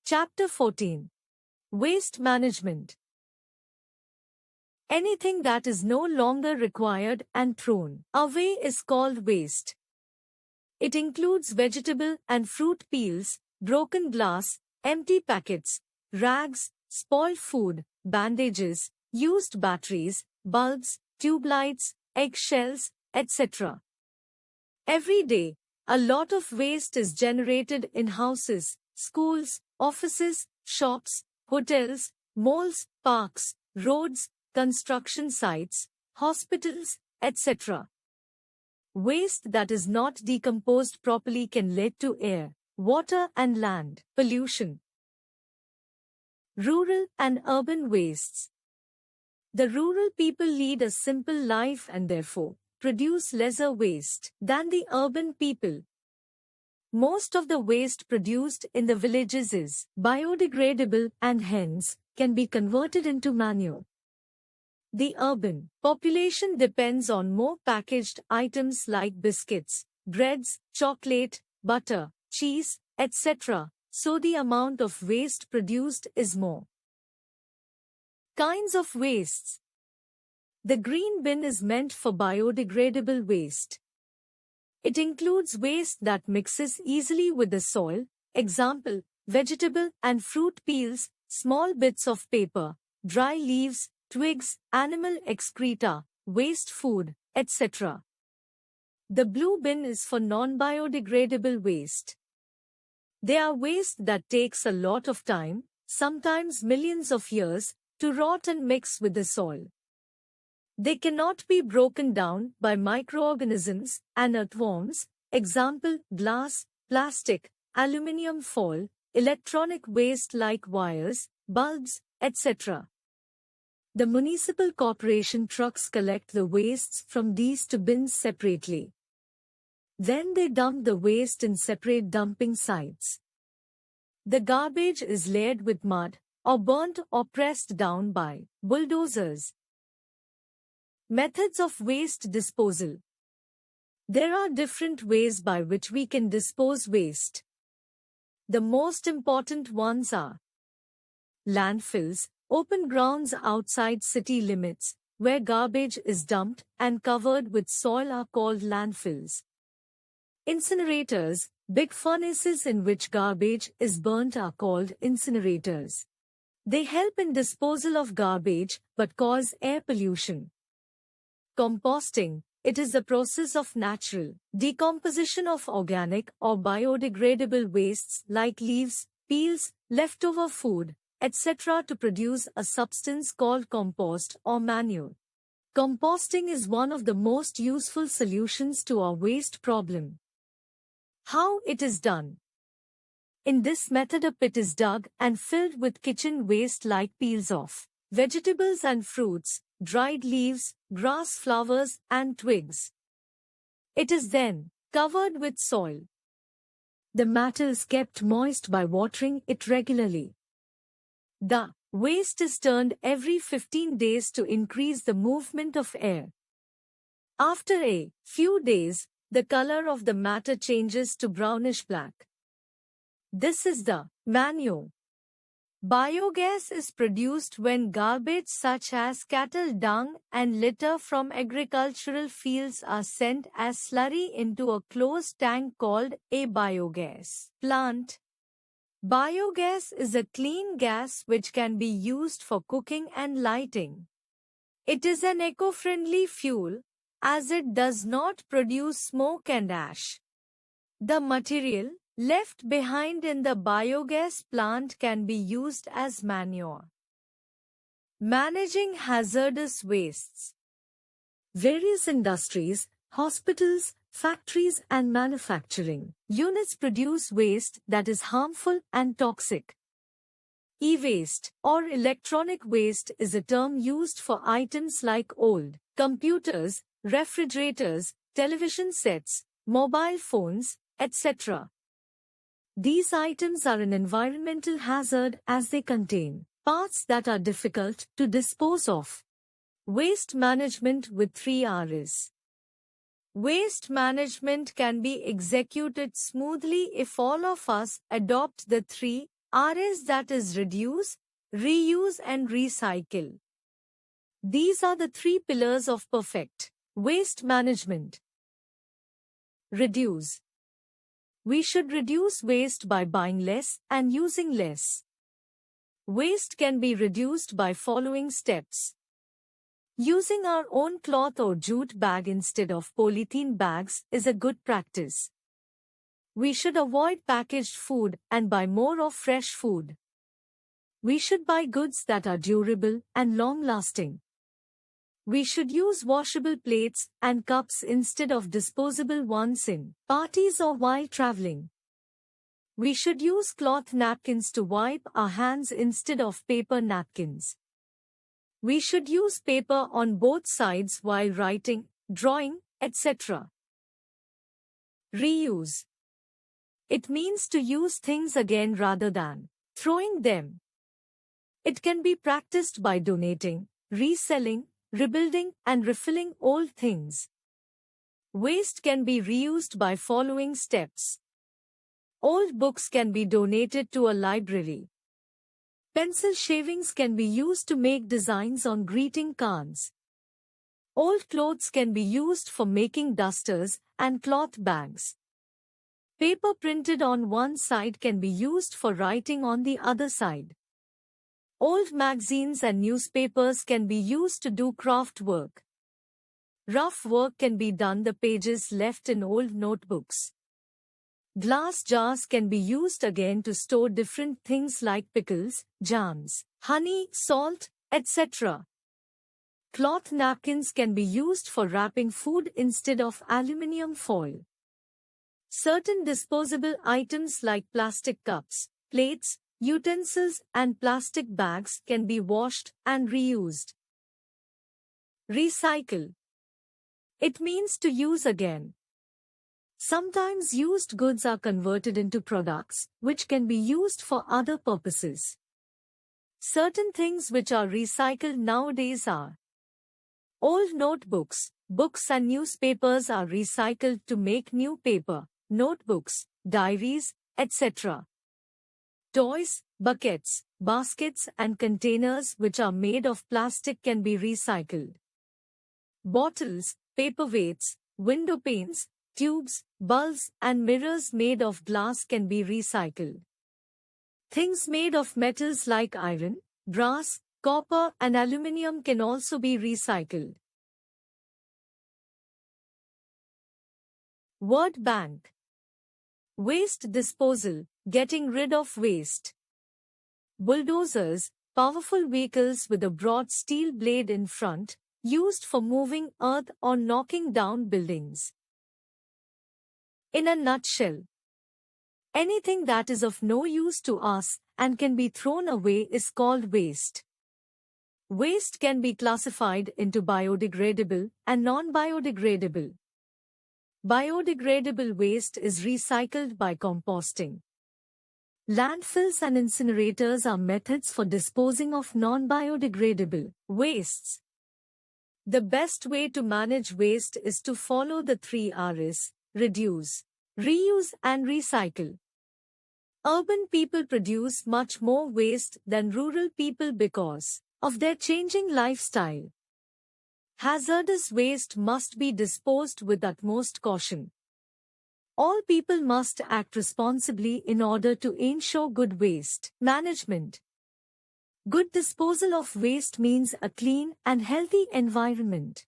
Chapter 14. Waste Management. Anything that is no longer required and thrown away is called waste. It includes vegetable and fruit peels, broken glass, empty packets, rags, spoiled food, bandages, used batteries, bulbs, tube lights, eggshells, etc. Every day, a lot of waste is generated in houses, schools, offices, shops, hotels, malls, parks, roads, construction sites, hospitals, etc. Waste that is not decomposed properly can lead to air, water and land pollution. Rural and urban wastes. The rural people lead a simple life and therefore produce lesser waste than the urban people. Most of the waste produced in the villages is biodegradable and hence can be converted into manure. The urban population depends on more packaged items like biscuits, breads, chocolate, butter, cheese, etc., so the amount of waste produced is more. Kinds of wastes. The green bin is meant for biodegradable waste. It includes waste that mixes easily with the soil, example, vegetable and fruit peels, small bits of paper, dry leaves, twigs, animal excreta, waste food, etc. The blue bin is for non-biodegradable waste. They are waste that takes a lot of time, sometimes millions of years, to rot and mix with the soil. They cannot be broken down by microorganisms and earthworms, example, glass, plastic, aluminium foil, electronic waste like wires, bulbs, etc. The municipal corporation trucks collect the wastes from these two bins separately. Then they dump the waste in separate dumping sites. The garbage is layered with mud or burnt or pressed down by bulldozers. Methods of waste disposal. There are different ways by which we can dispose waste. The most important ones are landfills, open grounds outside city limits, where garbage is dumped and covered with soil are called landfills. Incinerators, big furnaces in which garbage is burnt are called incinerators. They help in disposal of garbage but cause air pollution. Composting. It is the process of natural decomposition of organic or biodegradable wastes like leaves, peels, leftover food, etc. to produce a substance called compost or manure. Composting is one of the most useful solutions to our waste problem. How it is done? In this method, a pit is dug and filled with kitchen waste like peels of vegetables and fruits, dried leaves, grass flowers and twigs. It is then covered with soil. The matter is kept moist by watering it regularly. The waste is turned every 15 days to increase the movement of air. After a few days, the color of the matter changes to brownish black. This is the manure. Biogas is produced when garbage such as cattle dung and litter from agricultural fields are sent as slurry into a closed tank called a biogas plant. Biogas is a clean gas which can be used for cooking and lighting. It is an eco-friendly fuel as it does not produce smoke and ash. The material left behind in the biogas plant can be used as manure. Managing hazardous wastes. Various industries, hospitals, factories and manufacturing units produce waste that is harmful and toxic. E-waste or electronic waste is a term used for items like old computers, refrigerators, television sets, mobile phones, etc. These items are an environmental hazard as they contain parts that are difficult to dispose of. Waste management with 3 R's. Waste management can be executed smoothly if all of us adopt the 3 Rs, that is reduce, reuse and recycle. These are the three pillars of perfect waste management. Reduce. We should reduce waste by buying less and using less. Waste can be reduced by following steps. Using our own cloth or jute bag instead of polythene bags is a good practice. We should avoid packaged food and buy more of fresh food. We should buy goods that are durable and long-lasting. We should use washable plates and cups instead of disposable ones in parties or while traveling. We should use cloth napkins to wipe our hands instead of paper napkins. We should use paper on both sides while writing, drawing, etc. Reuse. It means to use things again rather than throwing them. It can be practiced by donating, reselling, rebuilding and refilling old things. Waste can be reused by following steps. Old books can be donated to a library. Pencil shavings can be used to make designs on greeting cards. Old clothes can be used for making dusters and cloth bags. Paper printed on one side can be used for writing on the other side. Old magazines and newspapers can be used to do craft work. Rough work can be done the pages left in old notebooks. Glass jars can be used again to store different things like pickles, jams, honey, salt, etc. Cloth napkins can be used for wrapping food instead of aluminium foil. Certain disposable items like plastic cups, plates, utensils and plastic bags can be washed and reused. Recycle. It means to use again. Sometimes used goods are converted into products, which can be used for other purposes. Certain things which are recycled nowadays are old notebooks, books and newspapers are recycled to make new paper, notebooks, diaries, etc. Toys, buckets, baskets and containers which are made of plastic can be recycled. Bottles, paperweights, window panes, tubes, bulbs and mirrors made of glass can be recycled. Things made of metals like iron, brass, copper and aluminium can also be recycled. Word bank. Waste disposal, getting rid of waste. Bulldozers, powerful vehicles with a broad steel blade in front, used for moving earth or knocking down buildings. In a nutshell, anything that is of no use to us and can be thrown away is called waste. Waste can be classified into biodegradable and non-biodegradable. Biodegradable waste is recycled by composting. Landfills and incinerators are methods for disposing of non-biodegradable wastes. The best way to manage waste is to follow the 3 Rs: reduce, reuse and recycle. Urban people produce much more waste than rural people because of their changing lifestyle. Hazardous waste must be disposed with utmost caution. All people must act responsibly in order to ensure good waste management. Good disposal of waste means a clean and healthy environment.